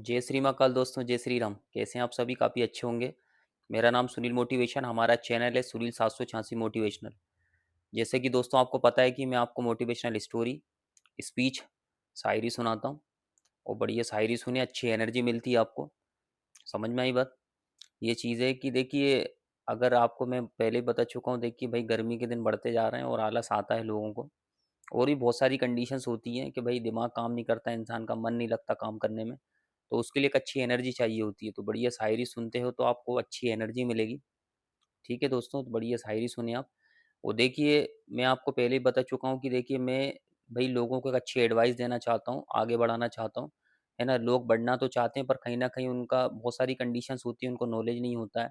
जय श्री महाकाल दोस्तों, जय श्री राम। कैसे हैं आप सभी? काफ़ी अच्छे होंगे। मेरा नाम सुनील मोटिवेशन, हमारा चैनल है सुनील 786 मोटिवेशनल। जैसे कि दोस्तों आपको पता है कि मैं आपको मोटिवेशनल स्टोरी, स्पीच, शायरी सुनाता हूँ और बढ़िया शायरी सुने, अच्छी एनर्जी मिलती है आपको। समझ में आई बात? ये चीज़ है कि देखिए, अगर आपको मैं पहले ही बता चुका हूँ, देखिए भाई गर्मी के दिन बढ़ते जा रहे हैं और आलस आता है लोगों को। और भी बहुत सारी कंडीशंस होती हैं कि भाई दिमाग काम नहीं करता, इंसान का मन नहीं लगता काम करने में। तो उसके लिए एक अच्छी एनर्जी चाहिए होती है। तो बढ़िया शायरी सुनते हो तो आपको अच्छी एनर्जी मिलेगी। ठीक है दोस्तों, तो बढ़िया शायरी सुने आप। और देखिए, मैं आपको पहले ही बता चुका हूँ कि देखिए मैं भाई लोगों को एक अच्छी एडवाइस देना चाहता हूँ, आगे बढ़ाना चाहता हूँ। है ना? लोग बढ़ना तो चाहते हैं पर कहीं न कहीं उनका बहुत सारी कंडीशंस होती है, उनको नॉलेज नहीं होता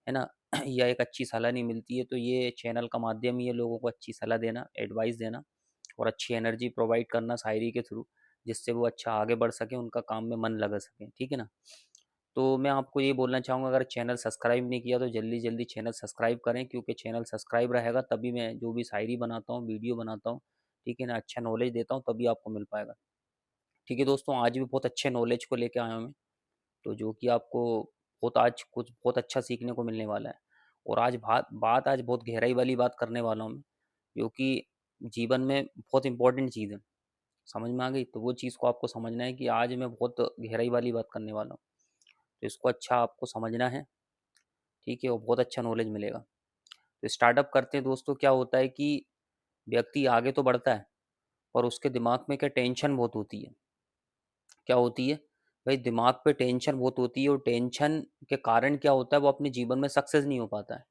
है ना? या एक अच्छी सलाह नहीं मिलती है। तो ये चैनल का माध्यम ही है लोगों को अच्छी सलाह देना, एडवाइस देना और अच्छी एनर्जी प्रोवाइड करना शायरी के थ्रू, जिससे वो अच्छा आगे बढ़ सकें, उनका काम में मन लगा सके। ठीक है ना? तो मैं आपको ये बोलना चाहूँगा, अगर चैनल सब्सक्राइब नहीं किया तो जल्दी-जल्दी चैनल सब्सक्राइब करें, क्योंकि चैनल सब्सक्राइब रहेगा तभी मैं जो भी शायरी बनाता हूँ, वीडियो बनाता हूँ, ठीक है ना? अच्छा नॉलेज देता हूँ तभी आपको मिल पाएगा। ठीक है दोस्तों, आज भी बहुत अच्छे नॉलेज को लेके आया हूँ मैं, तो जो कि आपको बहुत आज कुछ बहुत अच्छा सीखने को मिलने वाला है। और आज बात आज बहुत गहराई वाली बात करने वाला हूँ मैं, जो कि जीवन में बहुत इम्पोर्टेंट चीज़ है। समझ में आ गई? तो वो चीज़ को आपको समझना है कि आज मैं बहुत गहराई वाली बात करने वाला हूँ। तो इसको अच्छा आपको समझना है, ठीक है? और बहुत अच्छा नॉलेज मिलेगा। तो स्टार्टअप करते हैं दोस्तों, क्या होता है कि व्यक्ति आगे तो बढ़ता है, पर उसके दिमाग में क्या टेंशन बहुत होती है। क्या होती है? भाई दिमाग पे टेंशन बहुत होती है और टेंशन के कारण क्या होता है, वो अपने जीवन में सक्सेस नहीं हो पाता है।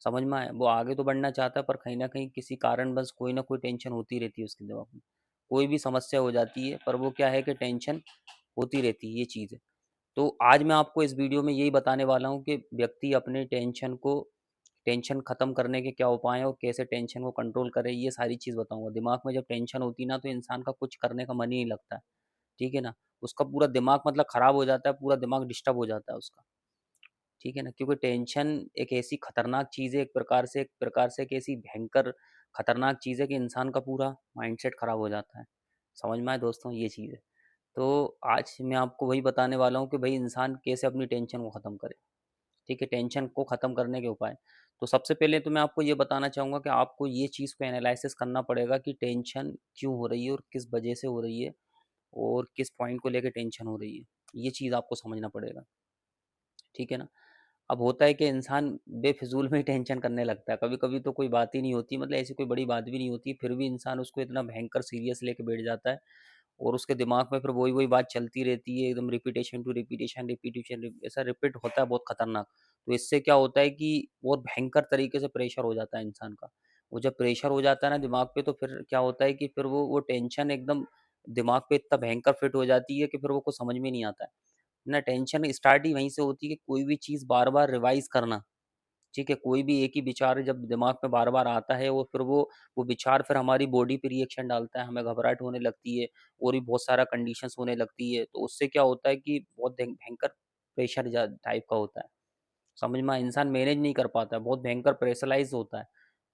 समझ में आया? वो आगे तो बढ़ना चाहता है पर कहीं न कहीं किसी कारणवश कोई ना कोई टेंशन होती रहती है उसके दिमाग में। कोई भी समस्या हो जाती है पर वो क्या है कि टेंशन होती रहती है, ये चीज़ है। तो आज मैं आपको इस वीडियो में यही बताने वाला हूँ कि व्यक्ति अपने टेंशन खत्म करने के क्या उपाय हैं और कैसे टेंशन को कंट्रोल करे, ये सारी चीज़ बताऊँगा। दिमाग में जब टेंशन होती है ना तो इंसान का कुछ करने का मन ही नहीं लगता है, ठीक है ना? उसका पूरा दिमाग मतलब खराब हो जाता है, पूरा दिमाग डिस्टर्ब हो जाता है उसका, ठीक है ना? क्योंकि टेंशन एक ऐसी खतरनाक चीज़ है, एक प्रकार से एक ऐसी भयंकर खतरनाक चीज़ है कि इंसान का पूरा माइंडसेट खराब हो जाता है। समझ में आया दोस्तों? ये चीज़ है। तो आज मैं आपको वही बताने वाला हूँ कि भाई इंसान कैसे अपनी टेंशन को ख़त्म करे, ठीक है? टेंशन को ख़त्म करने के उपाय। तो सबसे पहले तो मैं आपको ये बताना चाहूँगा कि आपको ये चीज़ को एनालाइसिस करना पड़ेगा कि टेंशन क्यों हो रही है और किस वजह से हो रही है और किस पॉइंट को लेके टेंशन हो रही है। ये चीज़ आपको समझना पड़ेगा, ठीक है ना? अब होता है कि इंसान बेफिज़ूल में ही टेंशन करने लगता है। कभी-कभी तो कोई बात ही नहीं होती, मतलब ऐसी कोई बड़ी बात भी नहीं होती, फिर भी इंसान उसको इतना भयंकर सीरियस लेके बैठ जाता है और उसके दिमाग में फिर वही-वही बात चलती रहती है, एकदम रिपीटेशन टू रिपीटेशन, ऐसा रिपीट होता है बहुत खतरनाक। तो इससे क्या होता है कि बहुत भयंकर तरीके से प्रेशर हो जाता है इंसान का। वो जब प्रेशर हो जाता है ना दिमाग पे, तो फिर क्या होता है कि फिर वो टेंशन एकदम दिमाग पे इतना भयंकर फिट हो जाती है कि फिर वो कुछ समझ में नहीं आता है। ना टेंशन स्टार्ट ही वहीं से होती है कि कोई भी चीज़ बार-बार रिवाइज़ करना, ठीक है? कोई भी एक ही विचार जब दिमाग में बार-बार आता है और फिर वो विचार फिर हमारी बॉडी पे रिएक्शन डालता है, हमें घबराहट होने लगती है और भी बहुत सारा कंडीशंस होने लगती है। तो उससे क्या होता है कि बहुत भयंकर प्रेशर जा टाइप का होता है। समझ में आया? इंसान मैनेज नहीं कर पाता है, बहुत भयंकर प्रेशराइज़ होता है।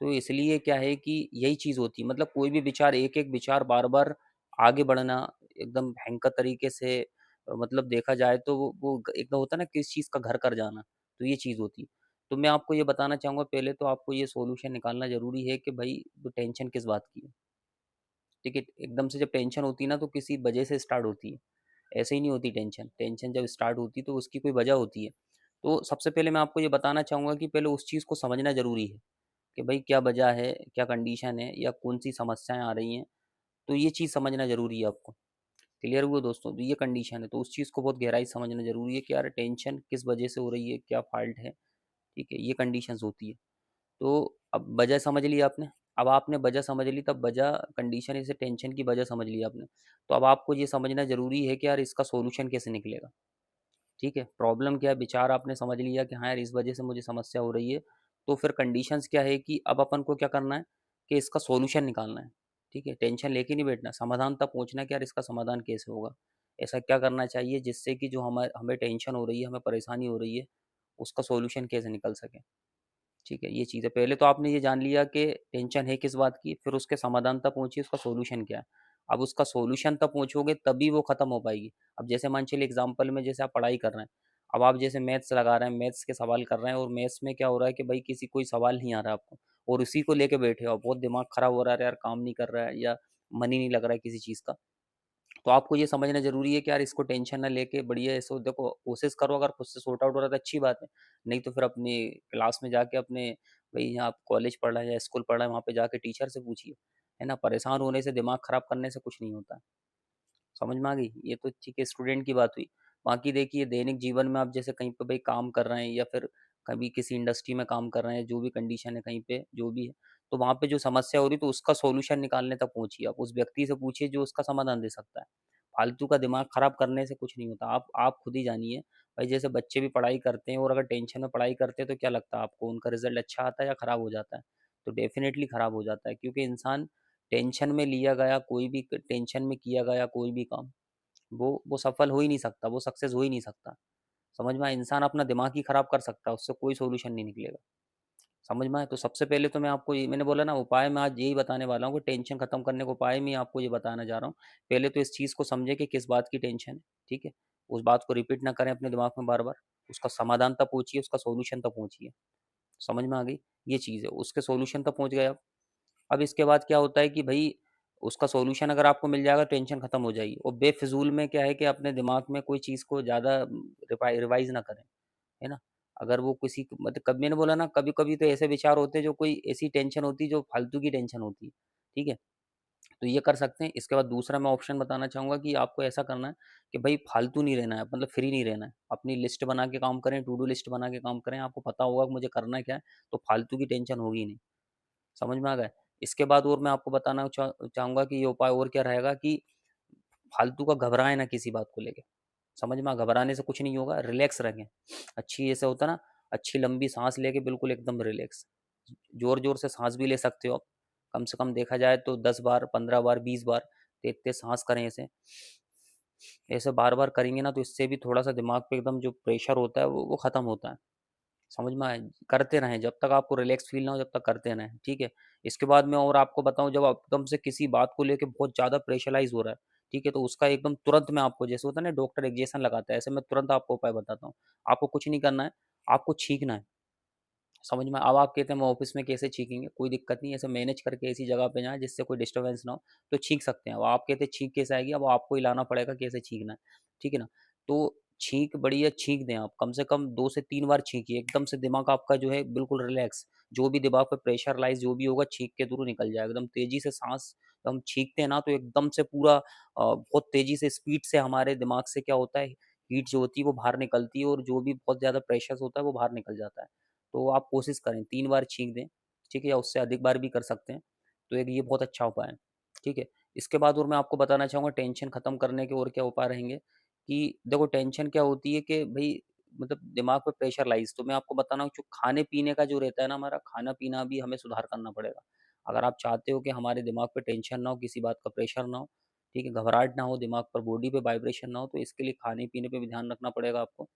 तो इसलिए क्या है कि यही चीज़ होती है, मतलब कोई भी विचार एक-एक विचार बार-बार आगे बढ़ना एकदम भयंकर तरीके से, मतलब देखा जाए तो वो एक होता है ना किसी चीज़ का घर कर जाना, तो ये चीज़ होती है। तो मैं आपको ये बताना चाहूँगा, पहले तो आपको ये सॉल्यूशन निकालना ज़रूरी है कि भई वो टेंशन किस बात की है, ठीक है? एकदम से जब टेंशन होती है ना तो किसी वजह से स्टार्ट होती है, ऐसे ही नहीं होती टेंशन। टेंशन जब स्टार्ट होती है तो उसकी कोई वजह होती है। तो सबसे पहले मैं आपको ये बताना चाहूँगा कि पहले उस चीज़ को समझना ज़रूरी है कि भई क्या वजह है, क्या कंडीशन है या कौन-सी समस्याएँ आ रही हैं, तो ये चीज़ समझना ज़रूरी है आपको। क्लियर हुआ दोस्तों? तो ये कंडीशन है, तो उस चीज़ को बहुत गहराई से समझना ज़रूरी है कि यार टेंशन किस वजह से हो रही है, क्या फ़ॉल्ट है, ठीक है? ये कंडीशंस होती है। तो अब वजह समझ ली आपने, अब आपने वजह समझ ली, तब वजह कंडीशन इसे टेंशन की वजह समझ ली आपने। तो अब आपको ये समझना ज़रूरी है कि यार इसका सॉल्यूशन कैसे निकलेगा, ठीक है? प्रॉब्लम क्या है, विचार आपने समझ लिया कि हाँ यार इस वजह से मुझे समस्या हो रही है, तो फिर कंडीशंस क्या है कि अब अपन को क्या करना है कि इसका सॉल्यूशन निकालना है, ठीक है? टेंशन लेके नहीं बैठना, समाधान तक पहुँचना है कि यार इसका समाधान कैसे होगा? ऐसा क्या करना चाहिए जिससे कि जो हमें टेंशन हो रही है, हमें परेशानी हो रही है, उसका सॉल्यूशन कैसे निकल सके? ठीक है, ये चीज़ है। पहले तो आपने ये जान लिया कि टेंशन है किस बात की, फिर उसके समाधान तक पहुँचिए, उसका सॉल्यूशन क्या है। अब उसका सॉल्यूशन तक पहुँचोगे तभी वो खत्म हो पाएगी। अब जैसे मान चलिए एग्जांपल में, जैसे आप पढ़ाई कर रहे हैं, अब आप जैसे मैथ्स लगा रहे हैं, मैथ्स के सवाल कर रहे हैं, और मैथ्स में क्या हो रहा है कि भाई किसी कोई सवाल नहीं आ रहा आपको, और उसी को लेके बैठे हो आप, बहुत दिमाग खराब हो रहा है यार, काम नहीं कर रहा है या मन ही नहीं लग रहा है किसी चीज़ का। तो आपको ये समझना ज़रूरी है कि यार इसको टेंशन ना लेके बढ़िया ऐसे देखो, कोशिश करो, अगर खुद से सॉर्ट आउट हो रहा है तो अच्छी बात है, नहीं तो फिर अपनी क्लास में जाके अपने, भाई यहाँ आप कॉलेज पढ़ रहे हैं या स्कूल पढ़ रहे हैं, वहाँ पे जाके टीचर से पूछिए, है ना? परेशान होने से, दिमाग खराब करने से कुछ नहीं होता। समझ में आ गई? ये तो ठीक है, स्टूडेंट की बात हुई। बाकी देखिए दैनिक जीवन में आप जैसे कहीं पे भाई काम कर रहे हैं या फिर कभी किसी इंडस्ट्री में काम कर रहे हैं, जो भी कंडीशन है कहीं पे जो भी है, तो वहाँ पे जो समस्या हो रही है तो उसका सॉल्यूशन निकालने तक पहुँचिए। आप उस व्यक्ति से पूछिए जो उसका समाधान दे सकता है। फालतू का दिमाग खराब करने से कुछ नहीं होता। आप खुद ही जानिए, भाई जैसे बच्चे भी पढ़ाई करते हैं और अगर टेंशन में पढ़ाई करते हैं तो क्या लगता है आपको, उनका रिजल्ट अच्छा आता है या खराब हो जाता है? तो डेफ़िनेटली खराब हो जाता है, क्योंकि इंसान टेंशन में लिया गया कोई भी टेंशन में किया गया कोई भी काम, वो सफल हो ही नहीं सकता, वो सक्सेस हो ही नहीं सकता। समझ में आया? इंसान अपना दिमाग ही खराब कर सकता है, उससे कोई सॉल्यूशन नहीं निकलेगा। समझ में आया? तो सबसे पहले तो मैं आपको ये मैंने बोला ना, उपाय मैं आज यही बताने वाला हूँ कि टेंशन खत्म करने का उपाय मैं आपको ये बताना जा रहा हूँ। पहले तो इस चीज़ को समझें कि किस बात की टेंशन है, ठीक है? उस बात को रिपीट ना करें अपने दिमाग में बार-बार, उसका समाधान तक पहुँचिए, उसका सॉल्यूशन तक पहुँचिए। समझ में आ गई? ये चीज़ है, उसके सॉल्यूशन तक पहुँच गए आप। अब इसके बाद क्या होता है कि भई उसका सॉल्यूशन अगर आपको मिल जाएगा, टेंशन खत्म हो जाएगी, और बेफिज़ूल में क्या है कि अपने दिमाग में कोई चीज़ को ज़्यादा रिवाइज़ ना करें, है ना? अगर वो किसी मतलब, कब मैंने बोला ना, कभी-कभी तो ऐसे विचार होते हैं जो कोई ऐसी टेंशन होती है जो फालतू की टेंशन होती है, ठीक है? तो ये कर सकते हैं। इसके बाद दूसरा मैं ऑप्शन बताना चाहूँगा कि आपको ऐसा करना है कि भई फालतू नहीं रहना है, मतलब फ्री नहीं रहना है। अपनी लिस्ट बना के काम करें, टू डू लिस्ट बना के काम करें, आपको पता होगा कि मुझे करना क्या है, तो फालतू की टेंशन होगी ही नहीं। समझ में आ गया? इसके बाद और मैं आपको बताना चाहूँगा कि ये उपाय और क्या रहेगा कि फालतू का घबराएँ ना किसी बात को लेके। समझ में, घबराने से कुछ नहीं होगा, रिलैक्स रहें। अच्छी ऐसे होता है ना, अच्छी लंबी साँस लेके बिल्कुल एकदम रिलैक्स। ज़ोर-ज़ोर से साँस भी ले सकते हो आप। कम से कम देखा जाए तो 10 बार, 15 बार, 20 बार तेज़-तेज़ साँस करें ऐसे। ऐसे बार-बार करेंगे ना तो इससे भी थोड़ा-सा दिमाग पे एकदम जो प्रेशर होता है वो ख़त्म होता है। समझ में आया? करते रहें, जब तक आपको रिलैक्स फ़ील ना हो, जब तक करते रहें, ठीक है? इसके बाद मैं और आपको बताऊँ, जब आप एकदम से किसी बात को लेके बहुत ज़्यादा प्रेशराइज़ हो रहा है, ठीक है? तो उसका एकदम तुरंत मैं आपको, जैसे होता है ना डॉक्टर इंजेक्शन लगाता है, ऐसे मैं तुरंत आपको उपाय बताता हूँ। आपको कुछ नहीं करना है, आपको छींकना है। समझ में, अब आप कहते हैं हम ऑफिस में कैसे छींकेंगे? कोई दिक्कत नहीं है, ऐसे मैनेज करके ऐसी जगह पे जाएँ जिससे कोई डिस्टर्बेंस ना हो, तो छींक सकते हैं। अब आप कहते हैं छींक कैसे आएगी? अब आपको ही लाना पड़ेगा कैसे छींकना है, ठीक है ना? तो छींक बढ़िया छींक दें आप, कम से कम 2 से 3 बार छींकिए, एकदम से दिमाग आपका जो है बिल्कुल रिलैक्स, जो भी दिमाग पे प्रेशराइज़ जो भी होगा छींक के थ्रू निकल जाएगा। एकदम तेज़ी से साँस हम छींकते हैं ना तो एकदम से पूरा बहुत तेज़ी से स्पीड से हमारे दिमाग से क्या होता है, हीट जो होती है वो बाहर निकलती है और जो भी बहुत ज़्यादा प्रेशर होता है वो बाहर निकल जाता है। तो आप कोशिश करें 3 बार छींक दें, ठीक है? या उससे अधिक बार भी कर सकते हैं। तो एक ये बहुत अच्छा उपाय है, ठीक है? इसके बाद और मैं आपको बताना चाहूँगा टेंशन खत्म करने के और क्या उपाय रहेंगे कि देखो टेंशन क्या होती है कि भई मतलब दिमाग पे प्रेशर लाइज़, तो मैं आपको बताना जो खाने-पीने का जो रहता है ना, हमारा खाना-पीना भी हमें सुधार करना पड़ेगा। अगर आप चाहते हो कि हमारे दिमाग पे टेंशन ना हो, किसी बात का प्रेशर ना हो, ठीक है? घबराहट ना हो, दिमाग पर बॉडी पे वाइब्रेशन ना हो, तो इसके लिए खाने-पीने पे भी ध्यान रखना पड़ेगा आपको।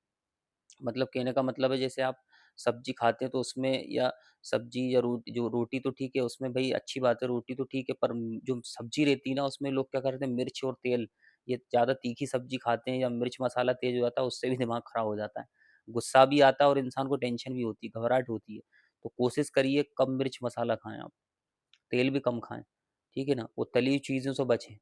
मतलब कहने का मतलब है, जैसे आप सब्जी खाते हैं तो उसमें, या सब्जी या रोटी तो ठीक है, उसमें भाई अच्छी बात है, रोटी तो ठीक है, पर जो सब्जी रहती है ना उसमें लोग क्या करते हैं, मिर्च और तेल, ये ज़्यादा तीखी सब्जी खाते हैं या मिर्च मसाला तेज हो जाता है, उससे भी दिमाग खराब हो जाता है, गुस्सा भी आता है और इंसान को टेंशन भी होती है, घबराहट होती है। तो कोशिश करिए कम मिर्च मसाला खाएं आप, तेल भी कम खाएँ, ठीक है ना? वो तली हुई चीज़ों से बचें।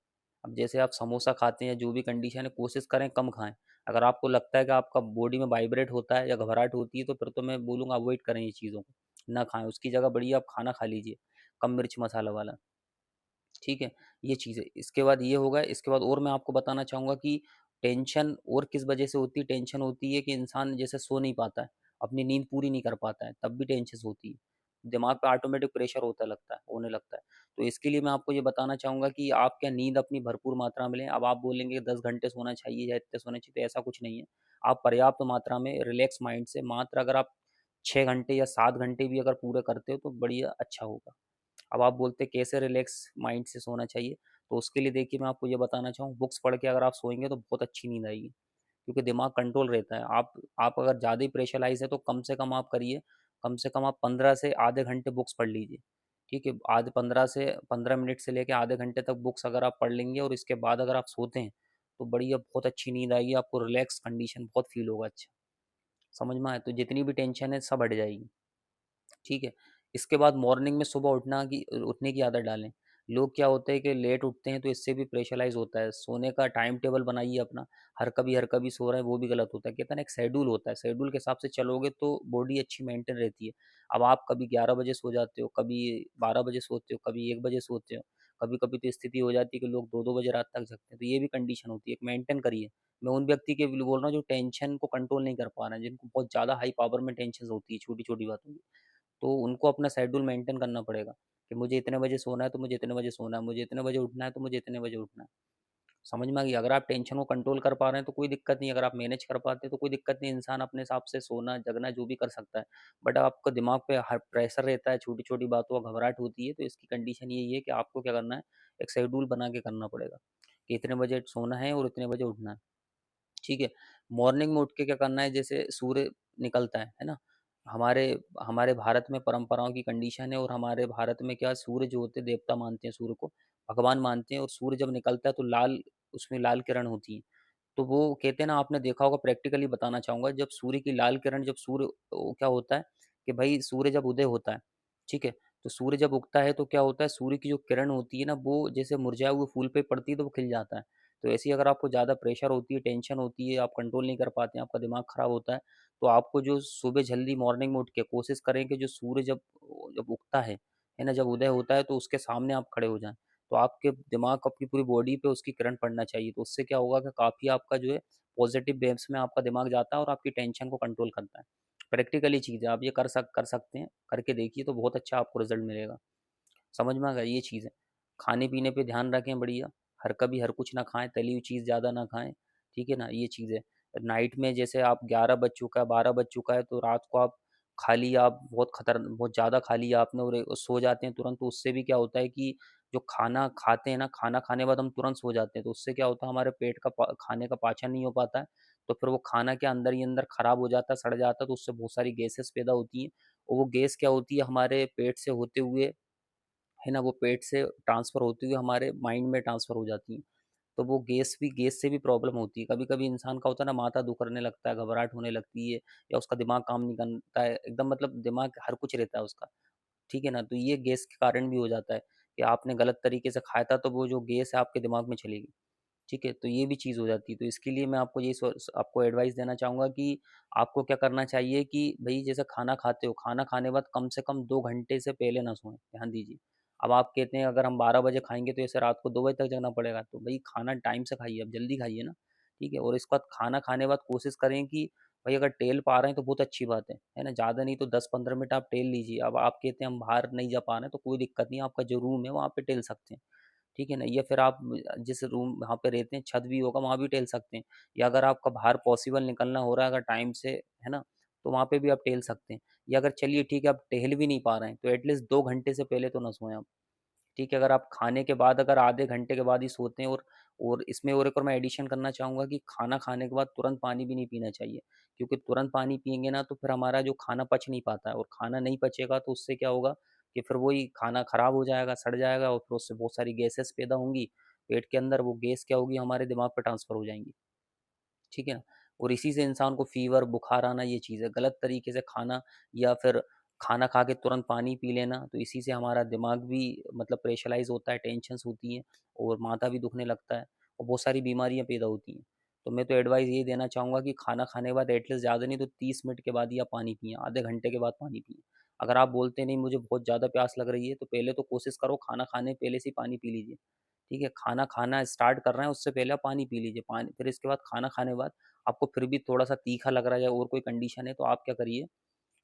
अब जैसे आप समोसा खाते हैं या जो भी कंडीशन है, कोशिश करें कम खाएँ। अगर आपको लगता है कि आपका बॉडी में वाइब्रेट होता है या घबराहट होती है, तो फिर तो मैं बोलूँगा अवॉइड करें ये चीज़ों को, ना खाएँ। उसकी जगह बढ़िया आप खाना खा लीजिए, कम मिर्च मसाला वाला, ठीक है? ये चीज़ है। इसके बाद ये होगा, इसके बाद और मैं आपको बताना चाहूँगा कि टेंशन और किस वजह से होती है? टेंशन होती है कि इंसान जैसे सो नहीं पाता है, अपनी नींद पूरी नहीं कर पाता है, तब भी टेंशन होती है। दिमाग पे ऑटोमेटिक प्रेशर होने लगता है। तो इसके लिए मैं आपको ये बताना चाहूँगा कि आप क्या नींद अपनी भरपूर मात्रा में लें। अब आप बोलेंगे 10 घंटे सोना चाहिए या इतने सोना चाहिए, तो ऐसा कुछ नहीं है। आप पर्याप्त मात्रा में रिलैक्स माइंड से मात्र अगर आप 6 घंटे या 7 घंटे भी अगर पूरे करते हो तो बढ़िया अच्छा होगा। अब आप बोलते हैं कैसे रिलैक्स माइंड से सोना चाहिए, तो उसके लिए देखिए मैं आपको ये बताना चाहूँ, बुक्स पढ़ के अगर आप सोएँगे तो बहुत अच्छी नींद आएगी, क्योंकि दिमाग कंट्रोल रहता है। आप अगर ज़्यादा ही प्रेशराइज़ है तो कम से कम आप करिए, कम से कम आप 15 से आधे घंटे बुक्स पढ़ लीजिए। ठीक है, आधे 15 मिनट से लेके आधे घंटे तक बुक्स अगर आप पढ़ लेंगे और इसके बाद अगर आप सोते हैं, तो बढ़िया बहुत अच्छी नींद आएगी आपको, रिलैक्स कंडीशन बहुत फील होगा अच्छा। समझ में आया? तो जितनी भी टेंशन है सब हट जाएगी। ठीक है। इसके बाद मॉर्निंग में सुबह उठने की आदत डालें। लोग क्या होते हैं कि लेट उठते हैं तो इससे भी प्रेशराइज होता है। सोने का टाइम टेबल बनाइए अपना। हर कभी सो रहे हैं वो भी गलत होता है। कहते हैं ना, एक शेड्यूल होता है, शेड्यूल के हिसाब से चलोगे तो बॉडी अच्छी मेंटेन रहती है। अब आप कभी 11 बजे सो जाते हो, कभी 12 बजे सोते हो, कभी 1 बजे सोते हो। कभी कभी तो स्थिति हो जाती है कि लोग 2-2 बजे रात तक जगते हैं, तो ये भी कंडीशन होती है। एक मेंटेन करिए। मैं उन व्यक्ति के लिए बोल रहा हूँ जो टेंशन को कंट्रोल नहीं कर पा रहे हैं, जिनको बहुत ज़्यादा हाई पावर में टेंशन होती है छोटी छोटी बातों की। तो उनको अपना शेड्यूल मेंटेन करना पड़ेगा कि मुझे इतने बजे सोना है तो मुझे इतने बजे सोना है, मुझे इतने बजे उठना है तो मुझे इतने बजे उठना है। समझ में आ गई? अगर आप टेंशन को कंट्रोल कर पा रहे हैं तो कोई दिक्कत नहीं, अगर आप मैनेज कर पाते हैं तो कोई दिक्कत नहीं, इंसान अपने हिसाब से सोना जगना जो भी कर सकता है। बट आपका दिमाग पे हर प्रेशर रहता है, छोटी छोटी बातों का घबराहट होती है, तो इसकी कंडीशन यही है कि आपको क्या करना है, एक शेड्यूल बना के करना पड़ेगा कि इतने बजे सोना है और इतने बजे उठना है। ठीक है। मॉर्निंग में उठ के क्या करना है, जैसे सूर्य निकलता है ना, हमारे हमारे भारत में परंपराओं की कंडीशन है, और हमारे भारत में क्या, सूर्य जो होते हैं देवता मानते हैं, सूर्य को भगवान मानते हैं, और सूर्य जब निकलता है तो लाल, उसमें लाल किरण होती है। तो वो कहते हैं ना, आपने देखा होगा, प्रैक्टिकली बताना चाहूंगा, जब सूर्य की लाल किरण, जब सूर्य, वो क्या होता है कि भाई सूर्य जब उदय होता है, ठीक है, तो सूर्य जब उगता है तो क्या होता है, सूर्य की जो किरण होती है ना, वो जैसे मुरझाए हुए फूल पे पड़ती है तो वो खिल जाता है। तो ऐसे ही अगर आपको ज़्यादा प्रेशर होती है, टेंशन होती है, आप कंट्रोल नहीं कर पाते हैं, आपका दिमाग खराब होता है, तो आपको जो सुबह जल्दी मॉर्निंग में उठ के कोशिश करें कि जो सूर्य जब जब उगता है ना, जब उदय होता है तो उसके सामने आप खड़े हो जाएं। तो आपके दिमाग, अपनी पूरी बॉडी पे उसकी किरण पड़ना चाहिए, तो उससे क्या होगा कि काफ़ी आपका जो है पॉजिटिव वेव्स में आपका दिमाग जाता है और आपकी टेंशन को कंट्रोल करता है। प्रैक्टिकली चीज़ है, आप ये कर सकते हैं, करके देखिए तो बहुत अच्छा आपको रिजल्ट मिलेगा। समझ में आ गया? ये चीज़ है। खाने-पीने पे ध्यान रखें बढ़िया, कभी हर कुछ ना खाएँ, तली हुई चीज़ ज़्यादा ना खाएँ, ठीक है ना? ये चीज़ है। नाइट में जैसे आप 11 बज चुका है, 12 बज चुका है, तो रात को आप खा लिया, आप बहुत ज़्यादा खा लिया आपने और सो जाते हैं तुरंत, तो उससे भी क्या होता है कि जो खाना खाते हैं ना, खाना खाने के बाद हम तुरंत सो जाते हैं, तो उससे क्या होता है, हमारे पेट का खाने का पाचन नहीं हो पाता है, तो फिर वो खाना के अंदर ही अंदर खराब हो जाता है, सड़ जाता है, तो उससे बहुत सारी गैसेस पैदा होती हैं, और वो गैस क्या होती है, हमारे पेट से होते हुए, है ना, वो पेट से ट्रांसफ़र होती हुई हमारे माइंड में ट्रांसफ़र हो जाती हैं। तो वो गैस से भी प्रॉब्लम होती है। कभी-कभी इंसान का होता है ना, माथा दुखने लगता है, घबराहट होने लगती है, या उसका दिमाग काम नहीं करता है, एकदम मतलब दिमाग हर कुछ रहता है उसका, ठीक है ना? तो ये गैस के कारण भी हो जाता है कि आपने गलत तरीके से खाया था, तो वो जो गैस है आपके दिमाग में चली गई। ठीक है, तो ये भी चीज़ हो जाती है। तो इसके लिए मैं आपको आपको एडवाइस देना चाहूँगा कि आपको क्या करना चाहिए कि भई जैसे खाना खाते हो, खाना खाने के बाद कम से कम 2 घंटे से पहले ना सोएँ, ध्यान दीजिए। अब आप कहते हैं अगर हम 12 बजे खाएँगे तो ऐसे रात को 2 बजे तक जगना पड़ेगा, तो भई खाना टाइम से खाइए, अब जल्दी खाइए ना, ठीक है? और इसके बाद खाना खाने के बाद कोशिश करें कि भई अगर टहल पा रहे हैं तो बहुत अच्छी बात है ना? ज़्यादा नहीं तो 10-15 मिनट आप टहल लीजिए। अब आप कहते हैं हम बाहर नहीं जा पा रहे हैं, तो कोई दिक्कत नहीं है, आपका जो रूम है वहाँ पे टहल सकते हैं। ठीक है ना? या फिर आप जिस रूम वहाँ पे रहते हैं छत भी होगा वहाँ भी टहल सकते हैं, या अगर आपका बाहर पॉसिबल निकलना हो रहा है अगर टाइम से, है ना? तो वहाँ पे भी आप टहल सकते हैं। या अगर चलिए ठीक है आप टहल भी नहीं पा रहे हैं तो एटलीस्ट 2 घंटे से पहले तो ना सोएँ आप। ठीक है, अगर आप खाने के बाद अगर आधे घंटे के बाद ही सोते हैं, और इसमें और एक और मैं एडिशन करना चाहूँगा कि खाना खाने के बाद तुरंत पानी भी नहीं पीना चाहिए। क्योंकि तुरंत पानी पिएँगे ना तो फिर हमारा जो खाना पच नहीं पाता है, और खाना नहीं पचेगा तो उससे क्या होगा कि फिर वही खाना खराब हो जाएगा, सड़ जाएगा, और फिर उससे बहुत सारी गैसेस पैदा होंगी पेट के अंदर, वो गैस क्या होगी हमारे दिमाग पे ट्रांसफ़र हो जाएँगी। ठीक है ना? और इसी से इंसान को फ़ीवर, बुखार आना, ये चीज़ है। गलत तरीके से खाना, या फिर खाना खा के तुरंत पानी पी लेना, तो इसी से हमारा दिमाग भी मतलब प्रेशराइज़ होता है, टेंशन्स होती हैं, और माथा भी दुखने लगता है, और बहुत सारी बीमारियाँ पैदा होती हैं। तो मैं तो एडवाइस यही देना चाहूँगा कि खाना खाने के बाद एटलीस्ट ज़्यादा नहीं तो 30 मिनट के बाद ही आप पानी पिएँ, आधे घंटे के बाद पानी पिएँ। अगर आप बोलते नहीं मुझे बहुत ज़्यादा प्यास लग रही है, तो पहले तो कोशिश करो खाना खाने पहले से ही पानी पी लीजिए। ठीक है? खाना खाना स्टार्ट कर रहे हैं उससे पहले आप पानी पी लीजिए। पानी फिर इसके बाद खाना खाने के बाद आपको फिर भी थोड़ा-सा तीखा लग रहा है या और कोई कंडीशन है, तो आप क्या करिए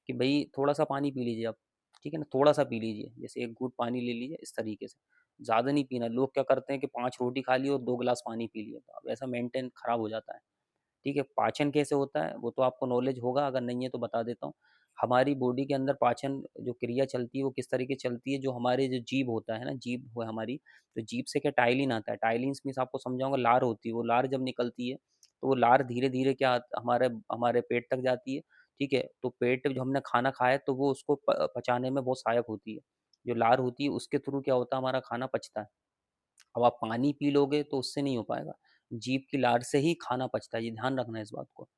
कि भई थोड़ा-सा पानी पी लीजिए आप, ठीक है ना? थोड़ा-सा पी लीजिए, जैसे 1 घूँट पानी ले लीजिए, इस तरीके से। ज़्यादा नहीं पीना, लोग क्या करते हैं कि 5 रोटी खा ली और 2 गिलास पानी पी लिया, तो अब ऐसा मेंटेन खराब हो जाता है। ठीक है, पाचन कैसे होता है वो तो आपको नॉलेज होगा, अगर नहीं है तो बता देता हूँ। हमारी बॉडी के अंदर पाचन जो क्रिया चलती है वो किस तरीके से चलती है, जो हमारे जो जीभ होता है ना, जीभ है हमारी, तो जीभ से क्या टाइलिन आता है, टाइलिन मीन्स आपको समझाऊंगा, लार होती है, वो लार जब निकलती है तो वो लार धीरे धीरे क्या हमारे हमारे पेट तक जाती है। ठीक है, तो पेट जो हमने खाना खाया तो वो उसको पचाने में बहुत सहायक होती है। जो लार होती है उसके थ्रू क्या होता है, हमारा खाना पचता है। अब आप पानी पी लोगे तो उससे नहीं हो पाएगा, जीभ की लार से ही खाना पचता है, ये ध्यान रखना है इस बात को।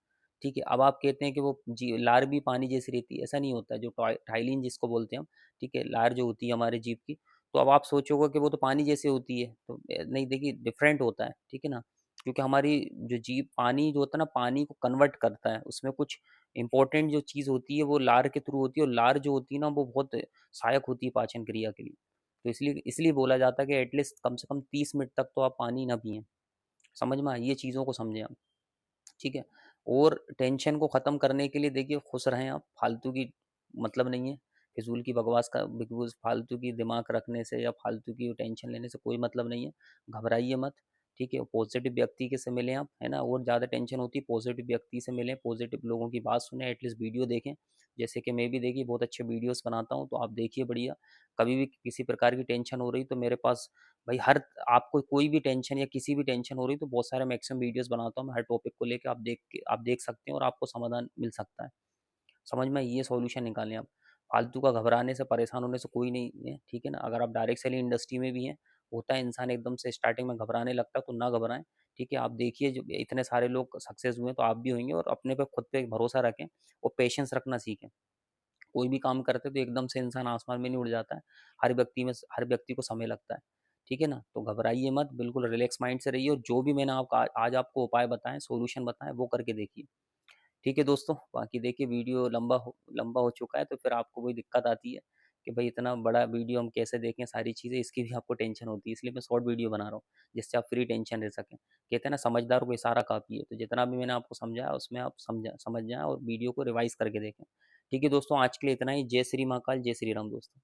ठीक है, अब आप कहते हैं कि वो जी लार भी पानी जैसी रहती है, ऐसा नहीं होता है, जो टाइलिन जिसको बोलते हैं हम, ठीक है, लार जो होती है हमारे जीभ की, तो अब आप सोचोगे कि वो तो पानी जैसी होती है, तो नहीं, देखिए डिफरेंट होता है, ठीक है ना, क्योंकि हमारी जो जीभ पानी जो होता है ना, पानी को कन्वर्ट करता है, उसमें कुछ इंपॉर्टेंट जो चीज़ होती है वो लार के थ्रू होती है, और लार जो होती है ना वो बहुत सहायक होती है पाचन क्रिया के लिए। तो इसलिए इसलिए बोला जाता है कि एटलीस्ट कम से कम 30 मिनट तक तो आप पानी ना पिएं। समझ में आया? ये चीज़ों को समझें आप। ठीक है? और टेंशन को ख़त्म करने के लिए देखिए खुश रहें आप, फालतू की मतलब नहीं है, फिज़ूल की बकवास का बिल्कुल फालतू की दिमाग रखने से या फालतू की टेंशन लेने से कोई मतलब नहीं है। घबराइए मत, ठीक है? पॉज़िटिव व्यक्ति के से मिलें आप, है ना? और ज़्यादा टेंशन होती है, पॉज़िटिव व्यक्ति से मिलें, पॉज़िटिव लोगों की बात सुनें, एटलीस्ट वीडियो देखें। जैसे कि मैं भी देखिए बहुत अच्छे वीडियोज़ बनाता हूँ, तो आप देखिए बढ़िया। कभी भी किसी प्रकार की टेंशन हो रही तो मेरे पास भाई हर आपको कोई भी टेंशन या किसी भी टेंशन हो रही तो बहुत सारे मैक्सिमम वीडियोस बनाता हूँ मैं हर टॉपिक को लेके, आप देख सकते हैं और आपको समाधान मिल सकता है। समझ में ये सॉल्यूशन निकालें आप। फालतू का घबराने से परेशान होने से कोई नहीं है, ठीक है ना। अगर आप डायरेक्ट सेलिंग इंडस्ट्री में भी हैं, होता है इंसान एकदम से स्टार्टिंग में घबराने लगता है, तो ना घबराएं। ठीक है, आप देखिए जो इतने सारे लोग सक्सेस हुए हैं तो आप भी होंगे, और अपने पे खुद पे भरोसा रखें और पेशेंस रखना सीखें। कोई भी काम करते तो एकदम से इंसान आसमान में नहीं उड़ जाता है, हर व्यक्ति को समय लगता है। ठीक है ना, तो घबराइए मत, बिल्कुल रिलैक्स माइंड से रहिए, और जो भी मैंने आपको आज आपको उपाय बताएं, सॉल्यूशन बताएं, वो करके देखिए। ठीक है दोस्तों, बाकी देखिए वीडियो लंबा हो चुका है, तो फिर आपको कोई दिक्कत आती है कि भाई इतना बड़ा वीडियो हम कैसे देखें, सारी चीज़ें इसकी भी आपको टेंशन होती है, इसलिए मैं शॉर्ट वीडियो बना रहा हूँ, जिससे आप फ्री टेंशन रह सकें। कहते हैं ना, समझदार को इशारा काफ़ी है, तो जितना भी मैंने आपको समझाया उसमें आप समझ जाएं और वीडियो को रिवाइज करके देखें। ठीक है दोस्तों, आज के लिए इतना ही। जय श्री महाकाल, जय श्री राम दोस्तों।